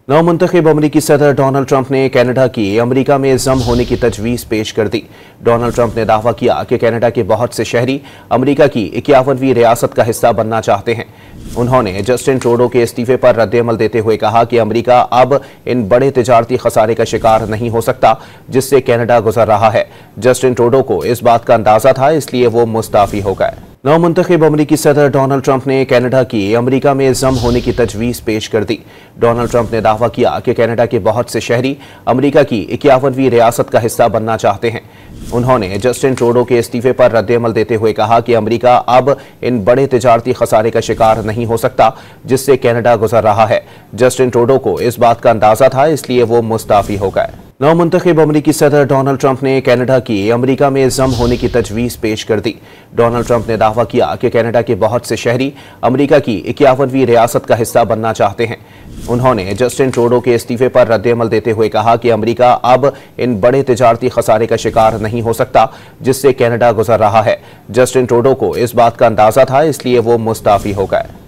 नवमुंतखब अमरीकी सदर Donald Trump ने कनाडा की अमरीका में जम होने की तजवीज़ पेश कर दी। डोनाल्ड ट्रंप ने दावा किया कि कनाडा के बहुत से शहरी अमरीका की 51वीं रियासत का हिस्सा बनना चाहते हैं। उन्होंने जस्टिन ट्रूडो के इस्तीफे पर रद्द-ए-अमल देते हुए कहा कि अमरीका अब इन बड़े तिजारती खसारे का शिकार नहीं हो सकता जिससे कनाडा गुजर रहा है। जस्टिन ट्रूडो को इस बात का अंदाजा था, इसलिए वो मुस्ताफी हो गए। नवमुंतखब अमरीकी सदर डोनाल्ड ट्रंप ने कनाडा की अमरीका में जम होने की तजवीज़ पेश कर दी। डोनाल्ड ट्रंप ने दावा किया कि कनाडा के बहुत से शहरी अमरीका की 51वीं रियासत का हिस्सा बनना चाहते हैं। उन्होंने जस्टिन ट्रूडो के इस्तीफे पर रद्द-ए-अमल देते हुए कहा कि अमरीका अब इन बड़े तिजारती खसारे का शिकार नहीं हो सकता जिससे कनाडा गुजर रहा है। जस्टिन ट्रूडो को इस बात का अंदाजा था, इसलिए वो मुस्ताफी हो गए। नवमुंतखब अमरीकी सदर डोनाल्ड ट्रंप ने कनाडा की अमरीका में जम होने की तजवीज़ पेश कर दी। डोनाल्ड ट्रंप ने दावा किया कि कनाडा के बहुत से शहरी अमरीका की 51वीं रियासत का हिस्सा बनना चाहते हैं। उन्होंने जस्टिन ट्रूडो के इस्तीफे पर रद्द-ए-अमल देते हुए कहा कि अमरीका अब इन बड़े तिजारती खसारे का शिकार नहीं हो सकता जिससे कनाडा गुजर रहा है। जस्टिन ट्रूडो को इस बात का अंदाजा था, इसलिए वो मुस्ताफी हो गए।